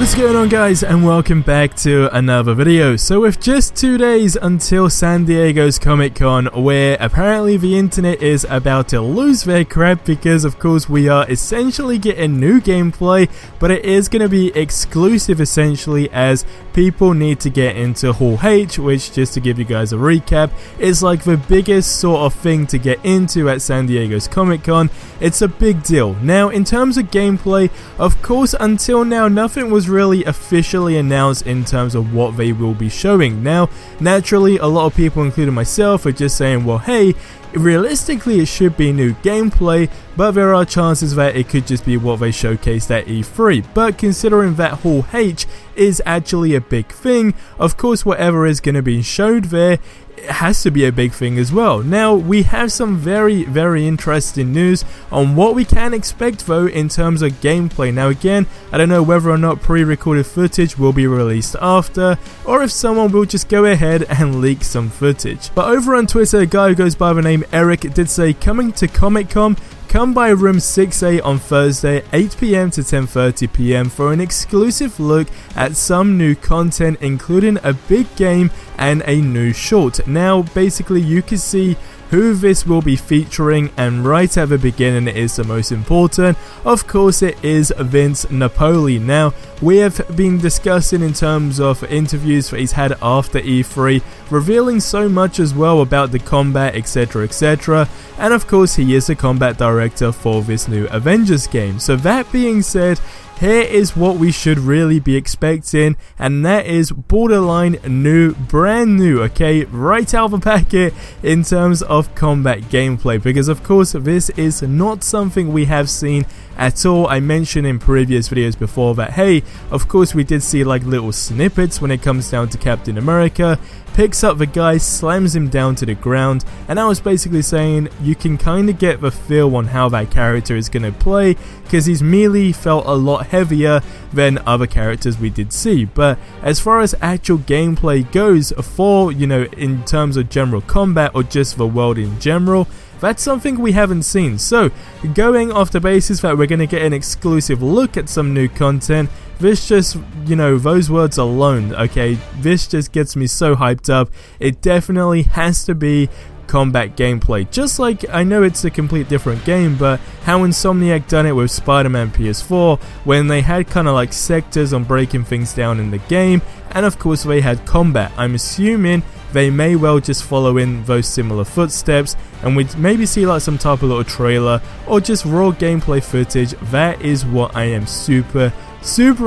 What is going on, guys, and welcome back to another video. So with just 2 days until San Diego's Comic-Con, where apparently the internet is about to lose their crap because of course we are essentially getting new gameplay, but it is going to be exclusive essentially as people need to get into Hall H, which, just to give you guys a recap, is like the biggest sort of thing to get into at San Diego's Comic-Con. It's a big deal. Now in terms of gameplay, of course until now nothing was really officially announced in terms of what they will be showing. Now naturally a lot of people, including myself, are just saying, well, hey, realistically it should be new gameplay, but there are chances that it could just be what they showcased at E3. But considering that Hall H is actually a big thing, of course whatever is going to be showed there, it has to be a big thing as well. Now we have some very interesting news on what we can expect though in terms of gameplay. Now again, I don't know whether or not pre-recorded footage will be released after, or if someone will just go ahead and leak some footage. But over on Twitter, a guy who goes by the name Eric did say, coming to Comic-Con, come by room 6A on Thursday 8 PM to 10:30 PM for an exclusive look at some new content, including a big game and a new short. Now basically you can see who this will be featuring, and right at the beginning it is the most important. Of course it is Vince Napoli. Now we have been discussing in terms of interviews that he's had after E3, revealing so much as well about the combat, etc, and of course he is the combat director for this new Avengers game. So that being said, here is what we should really be expecting, and that is borderline new, brand new, okay, right out of the packet in terms of combat gameplay, because of course this is not something we have seen at all. I mentioned in previous videos before that, hey, of course we did see like little snippets when it comes down to Captain America, picks up the guy, slams him down to the ground, and I was basically saying you can kind of get the feel on how that character is going to play, because his melee felt a lot heavier than other characters we did see. But as far as actual gameplay goes for, you know, in terms of general combat or just the world in general, that's something we haven't seen. So going off the basis that we're going to get an exclusive look at some new content, this just, you know, those words alone, okay, this just gets me so hyped up. It definitely has to be combat gameplay. Just like, I know it's a complete different game, but how Insomniac done it with Spider-Man PS4 when they had kind of like sectors on breaking things down in the game, and of course they had combat. I'm assuming they may well just follow in those similar footsteps, and we'd maybe see like some type of little trailer or just raw gameplay footage. That is what I am super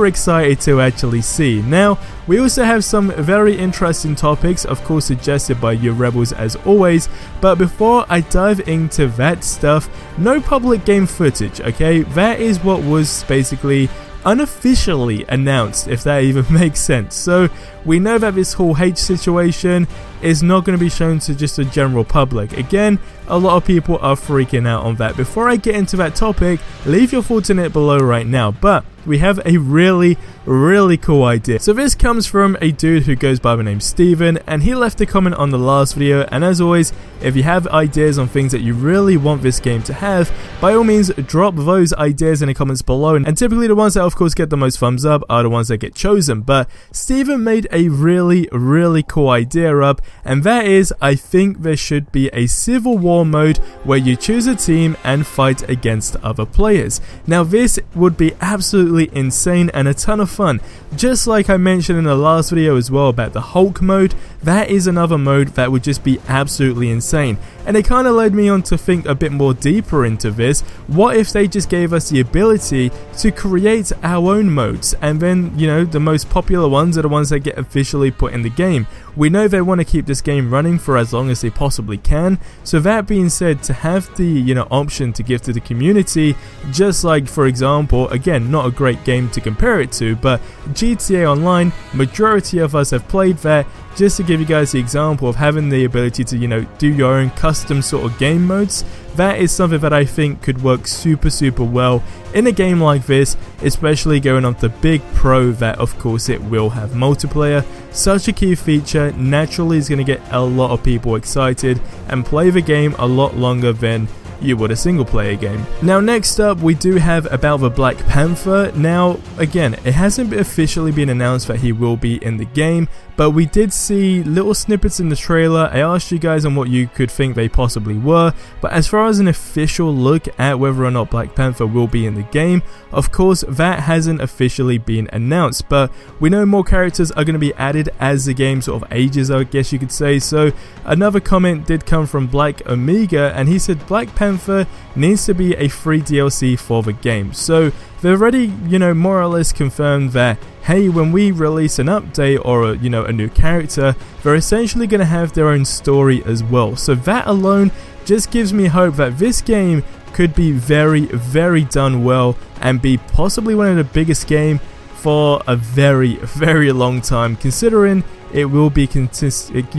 excited to actually see. Now we also have some very interesting topics, of course suggested by you rebels as always, but before I dive into that stuff, no public game footage, okay? That is what was basically unofficially announced, if that even makes sense. So we know that this Hall H situation is not going to be shown to just the general public. Again, a lot of people are freaking out on that. Before I get into that topic, leave your thoughts in it below right now, but we have a really cool idea. So this comes from a dude who goes by the name Steven, and he left a comment on the last video, and as always, if you have ideas on things that you really want this game to have, by all means drop those ideas in the comments below, and typically the ones that of course get the most thumbs up are the ones that get chosen. But Steven made a really cool idea up, and that is, I think there should be a Civil War mode where you choose a team and fight against other players. Now this would be absolutely insane and a ton of fun. Just like I mentioned in the last video as well about the Hulk mode, that is another mode that would just be absolutely insane. And it kind of led me on to think a bit more deeper into this. What if they just gave us the ability to create our own modes, and then, you know, the most popular ones are the ones that get officially put in the game. We know they want to keep this game running for as long as they possibly can, so that being said, to have the, you know, option to give to the community, just like for example, again, not a great game to compare it to, but GTA Online, majority of us have played that. Just to give you guys the example of having the ability to, you know, do your own custom sort of game modes, that is something that I think could work super well in a game like this, especially going on the big pro that of course it will have multiplayer. Such a key feature naturally is going to get a lot of people excited and play the game a lot longer than you would a single player game. Now next up we do have about the Black Panther. Now again, it hasn't officially been announced that he will be in the game, but we did see little snippets in the trailer. I asked you guys on what you could think they possibly were, but as far as an official look at whether or not Black Panther will be in the game, of course that hasn't officially been announced, but we know more characters are going to be added as the game sort of ages, I guess you could say. So another comment did come from Black Omega, and he said Black Panther needs to be a free DLC for the game. So they've already, more or less confirmed that, hey, when we release an update or a new character, they're essentially going to have their own story as well. So that alone just gives me hope that this game could be very, very done well and be possibly one of the biggest game for a very, very long time, considering it will be consistently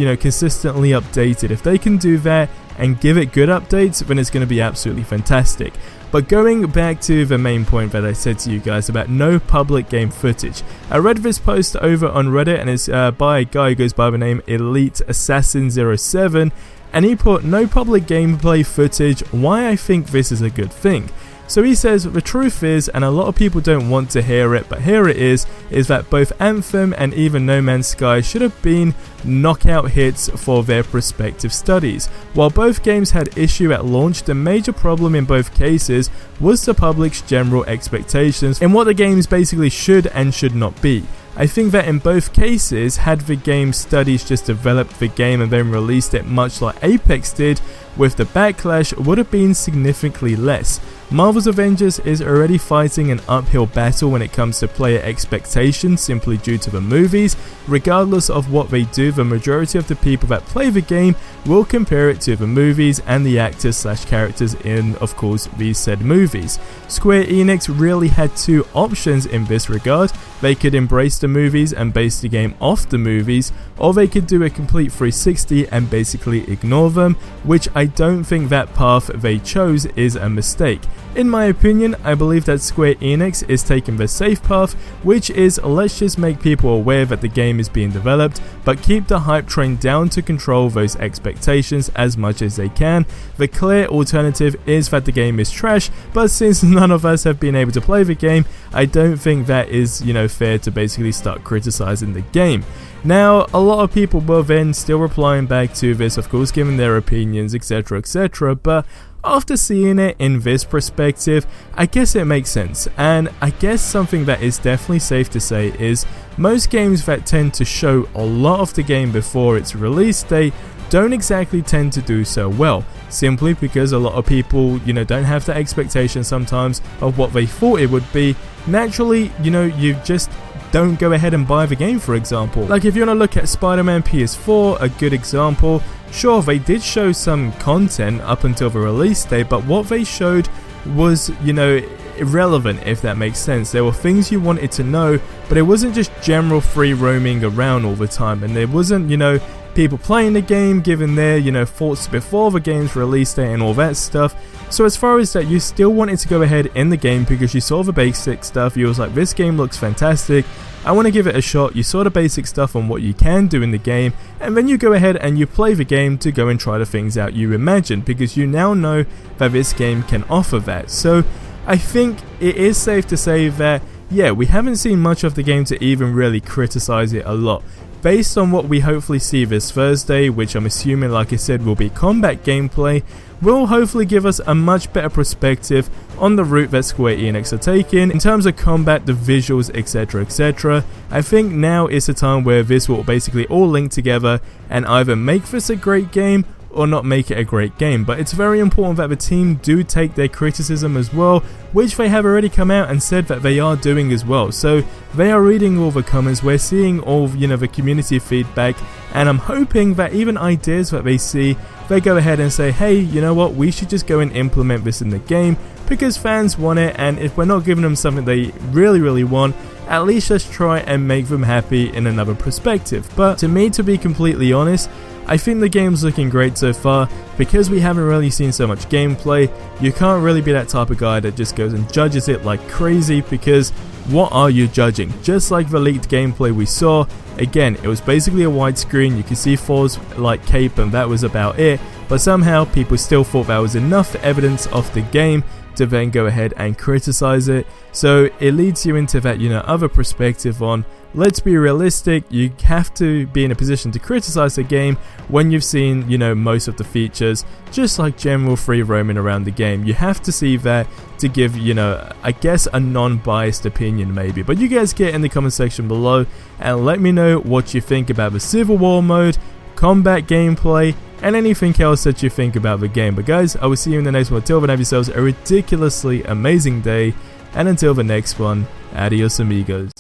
updated. If they can do that and give it good updates, then it's going to be absolutely fantastic. But going back to the main point that I said to you guys about no public game footage, I read this post over on Reddit, and it's by a guy who goes by the name Elite Assassin 07, and he put no public gameplay footage, why I think this is a good thing. So he says, the truth is, and a lot of people don't want to hear it, but here it is that both Anthem and even No Man's Sky should have been knockout hits for their respective studies. While both games had issue at launch, the major problem in both cases was the public's general expectations in what the games basically should and should not be. I think that in both cases, had the game studies just developed the game and then released it much like Apex did, with the backlash would have been significantly less. Marvel's Avengers is already fighting an uphill battle when it comes to player expectations simply due to the movies. Regardless of what they do, the majority of the people that play the game will compare it to the movies and the actors/characters in, of course, these said movies. Square Enix really had two options in this regard. They could embrace the movies and base the game off the movies, or they could do a complete 360 and basically ignore them, which I don't think that path they chose is a mistake. In my opinion, I believe that Square Enix is taking the safe path, which is let's just make people aware that the game is being developed, but keep the hype train down to control those expectations as much as they can. The clear alternative is that the game is trash, but since none of us have been able to play the game, I don't think that is, fair to basically start criticizing the game. Now, a lot of people were then still replying back to this, of course, giving their opinions, etc, etc, but after seeing it in this perspective, I guess it makes sense. And I guess something that is definitely safe to say is most games that tend to show a lot of the game before its release date don't exactly tend to do so well, simply because a lot of people, don't have the expectation sometimes of what they thought it would be. Naturally, you just don't go ahead and buy the game, for example. Like if you want to look at Spider-Man PS4, a good example, sure, they did show some content up until the release date, but what they showed was, irrelevant, if that makes sense. There were things you wanted to know, but it wasn't just general free roaming around all the time, and there wasn't, people playing the game, giving their, thoughts before the game's release date and all that stuff. So as far as that, you still wanted to go ahead in the game because you saw the basic stuff, you was like, this game looks fantastic, I want to give it a shot. You saw the basic stuff on what you can do in the game, and then you go ahead and you play the game to go and try the things out you imagined, because you now know that this game can offer that. So I think it is safe to say that, yeah, we haven't seen much of the game to even really criticize it a lot. Based on what we hopefully see this Thursday, which I'm assuming, like I said, will be combat gameplay, will hopefully give us a much better perspective on the route that Square Enix are taking in terms of combat, the visuals, etc, etc. I think now is the time where this will basically all link together and either make this a great game or not make it a great game. But it's very important that the team do take their criticism as well, which they have already come out and said that they are doing as well. So they are reading all the comments, we're seeing all the community feedback, and I'm hoping that even ideas that they see, they go ahead and say, hey, you know what, we should just go and implement this in the game because fans want it, and if we're not giving them something they really want, at least let's try and make them happy in another perspective. But to me, to be completely honest, I think the game's looking great so far. Because we haven't really seen so much gameplay, you can't really be that type of guy that just goes and judges it like crazy, because what are you judging? Just like the leaked gameplay we saw, again, it was basically a widescreen, you could see Thor's cape and that was about it. but somehow people still thought that was enough evidence of the game to then go ahead and criticize it. So it leads you into that, other perspective on, let's be realistic, you have to be in a position to criticize the game when you've seen, most of the features, just like general free roaming around the game. You have to see that to give, I guess a non-biased opinion maybe. But you guys get in the comment section below and let me know what you think about the Civil War mode, combat gameplay, and anything else that you think about the game. But guys, I will see you in the next one. Until then, have yourselves a ridiculously amazing day, and until the next one, adios amigos.